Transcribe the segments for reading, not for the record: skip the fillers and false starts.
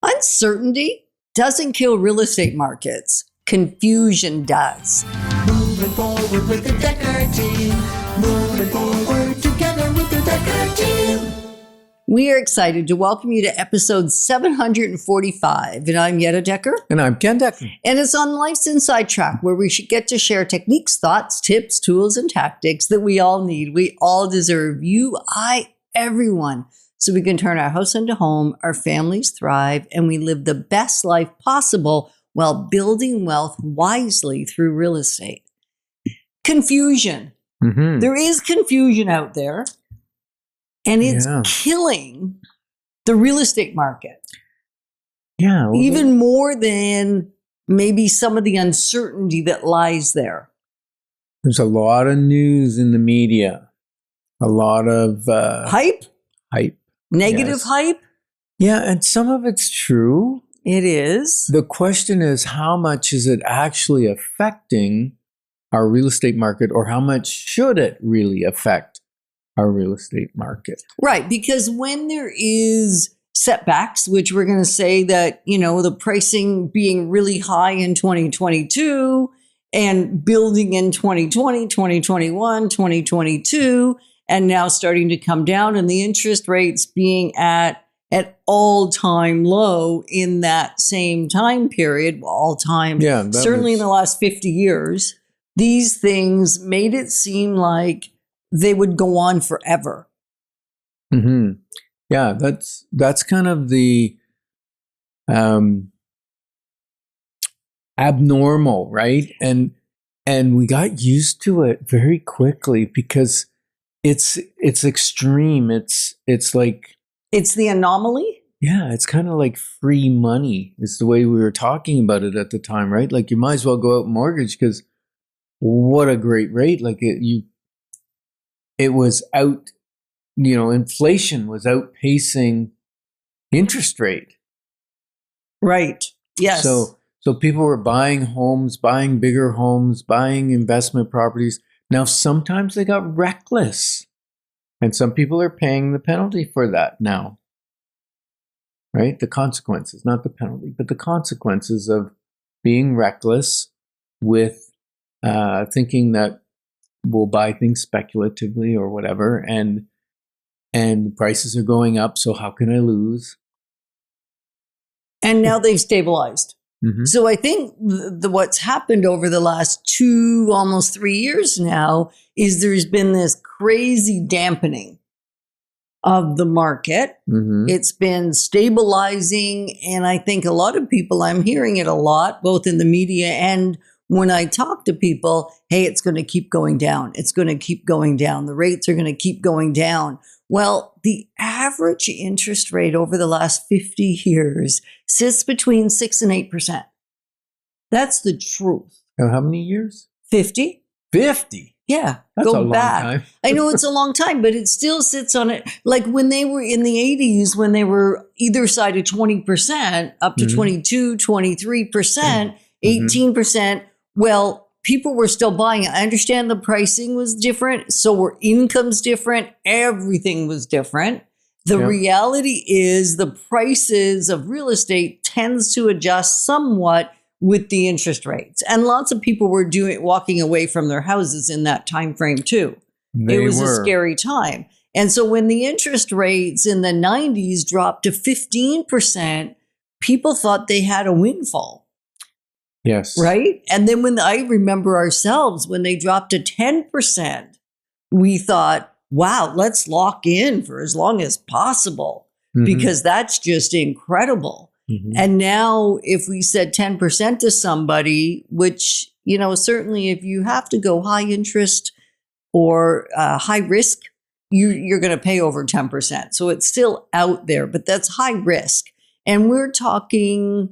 Uncertainty doesn't kill real estate markets. Confusion does. Moving forward with the Dekker team. Moving forward together with the Dekker team. We are excited to welcome you to episode 745. And I'm Yetta Dekker. And I'm Ken Dekker. And it's on Life's Inside Track, where we should get to share techniques, thoughts, tips, tools, and tactics that we all need. We all deserve. You, I, everyone. So we can turn our house into home, our families thrive, and we live the best life possible while building wealth wisely through real estate. Confusion. Mm-hmm. There is confusion out there, and it's killing the real estate market. Yeah. Well, even more than maybe some of the uncertainty that lies there. there's a lot of news in the media, a lot of Hype? Negative yes. hype? Yeah, and some of it's true. It is. The question is, how much is it actually affecting our real estate market, or how much should it really affect our real estate market? Right, because when there is setbacks, which we're going to say that, you know, the pricing being really high in 2022 and building in 2020, 2021, 2022, and now starting to come down, and the interest rates being at all-time low in that same time period, all-time, certainly in the last 50 years, these things made it seem like they would go on forever. Mm-hmm. Yeah, that's kind of the abnormal, right? And we got used to it very quickly because it's extreme. It's like, it's the anomaly. Yeah, it's kind of like free money is the way we were talking about it at the time, right? Like, you might as well go out and mortgage because what a great rate. Like it was out, inflation was outpacing interest rate. Right. Yes. So people were buying homes, buying bigger homes, buying investment properties. Now, sometimes they got reckless, and some people are paying the penalty for that now, right? The consequences, not the penalty, but the consequences of being reckless with thinking that we'll buy things speculatively or whatever, and prices are going up, so how can I lose? And now they've stabilized. Mm-hmm. So I think what's happened over the last 2, almost 3 years now is there's been this crazy dampening of the market. Mm-hmm. It's been stabilizing. And I think a lot of people, I'm hearing it a lot, both in the media and when I talk to people, hey, it's going to keep going down. It's going to keep going down. The rates are going to keep going down. Well, the average interest rate over the last 50 years sits between 6 and 8%. That's the truth. Now, how many years? 50? 50? Yeah. That's a long time. I know it's a long time, but it still sits on it. Like when they were in the 80s, when they were either side of 20%, up to 22, 23%, 18%. Well, people were still buying it. I understand the pricing was different. So were incomes different. Everything was different. The reality is the prices of real estate tends to adjust somewhat with the interest rates. And lots of people were walking away from their houses in that time frame too. It was a scary time. And so when the interest rates in the 90s dropped to 15%, people thought they had a windfall. Yes. Right? And then when I remember ourselves, when they dropped to 10%, we thought, wow, let's lock in for as long as possible because that's just incredible. Mm-hmm. And now if we said 10% to somebody, which, certainly if you have to go high interest or high risk, you're going to pay over 10%. So it's still out there, but that's high risk. And we're talking,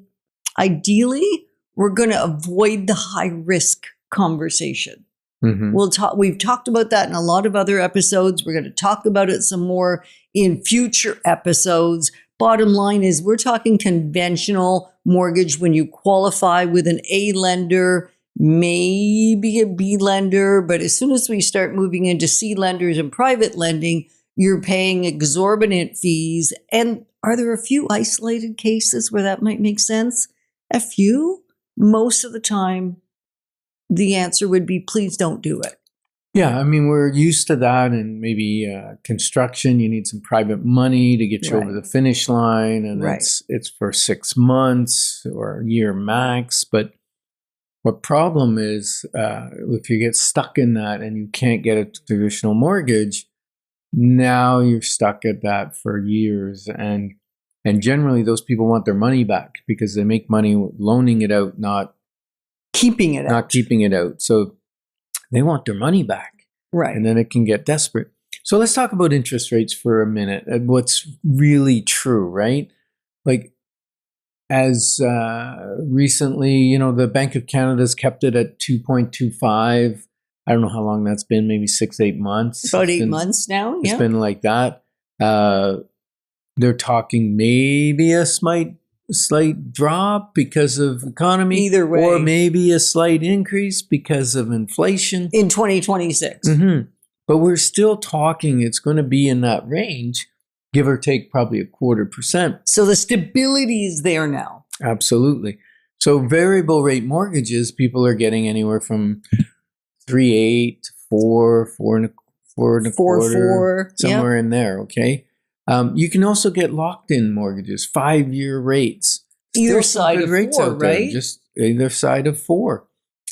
ideally, we're going to avoid the high risk conversation. Mm-hmm. We've talked about that in a lot of other episodes. We're going to talk about it some more in future episodes. Bottom line is we're talking conventional mortgage when you qualify with an A lender, maybe a B lender. But as soon as we start moving into C lenders and private lending, You're paying exorbitant fees. And are there a few isolated cases where that might make sense? A few? Most of the time, the answer would be, please don't do it. Yeah, I mean, we're used to that, and maybe construction, you need some private money to get you over the finish line, and it's for 6 months or a year max. But what problem is if you get stuck in that and you can't get a traditional mortgage, now you're stuck at that for years. And generally, those people want their money back because they make money loaning it out, not keeping it out. So they want their money back. Right. And then it can get desperate. So let's talk about interest rates for a minute and what's really true, right? Like, as recently, the Bank of Canada's kept it at 2.25. I don't know how long that's been, maybe 6-8 months. About 8 months now, It's been like that. They're talking maybe a slight drop because of economy. Either way. Or maybe a slight increase because of inflation. In 2026. Mm-hmm. But we're still talking, it's going to be in that range, give or take probably 0.25%. So the stability is there now. Absolutely. So variable rate mortgages, people are getting anywhere from 3.8 to 4 and a quarter, somewhere in there. Okay. You can also get locked in mortgages, 5-year rates. Either side of rates 4, out there, right? just either side of 4.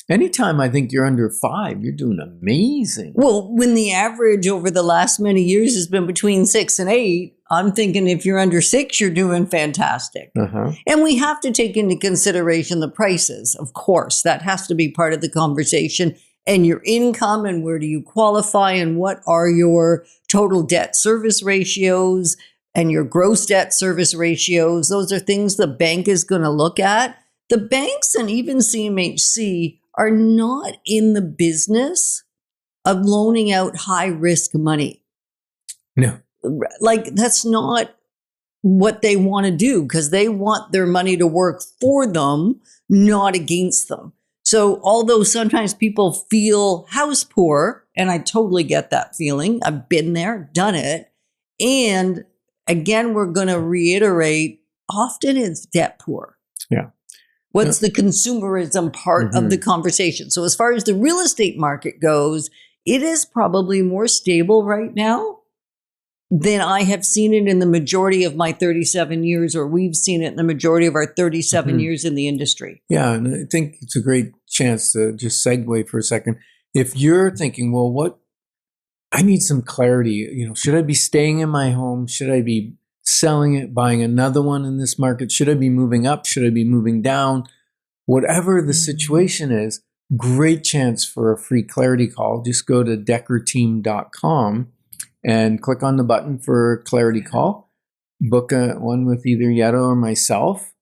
Anytime I think you're under 5, you're doing amazing. Well, when the average over the last many years has been between 6 and 8, I'm thinking if you're under 6, you're doing fantastic. Uh-huh. And we have to take into consideration the prices, of course. That has to be part of the conversation. And your income, and where do you qualify, and what are your total debt service ratios and your gross debt service ratios. Those are things the bank is going to look at. The banks and even CMHC are not in the business of loaning out high risk money. No. Like, that's not what they want to do, because they want their money to work for them, not against them. So although sometimes people feel house poor, and I totally get that feeling, I've been there, done it. And again, we're going to reiterate, often it's debt poor. Yeah. What's the consumerism part of the conversation? So as far as the real estate market goes, it is probably more stable right now than I have seen it in the majority of my 37 years, or we've seen it in the majority of our 37 years in the industry. Yeah, and I think it's a great chance to just segue for a second. If you're thinking, well, I need some clarity, should I be staying in my home? Should I be selling it, buying another one in this market? Should I be moving up? Should I be moving down? Whatever the situation is, great chance for a free clarity call. Just go to dekkerteam.com and click on the button for a clarity call. Book one with either Yetta or myself.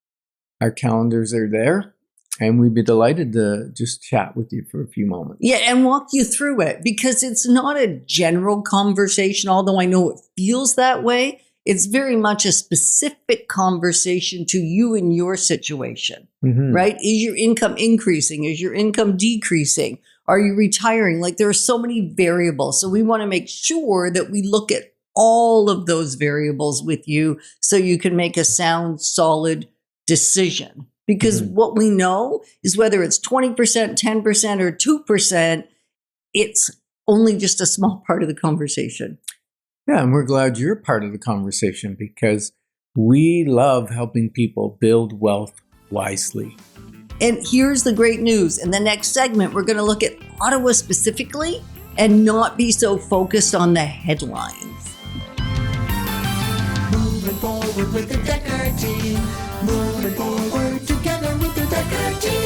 Our calendars are there, and we'd be delighted to just chat with you for a few moments. Yeah, and walk you through it, because it's not a general conversation, although I know it feels that way. It's very much a specific conversation to you and your situation, right? Is your income increasing? Is your income decreasing? Are you retiring? Like, there are so many variables. So we want to make sure that we look at all of those variables with you so you can make a sound, solid decision. Because what we know is whether it's 20%, 10%, or 2%, it's only just a small part of the conversation. Yeah, and we're glad you're part of the conversation, because we love helping people build wealth wisely. And here's the great news. In the next segment, we're going to look at Ottawa specifically and not be so focused on the headlines. Moving forward with the Dekker team. Moving forward together with the Dekker team.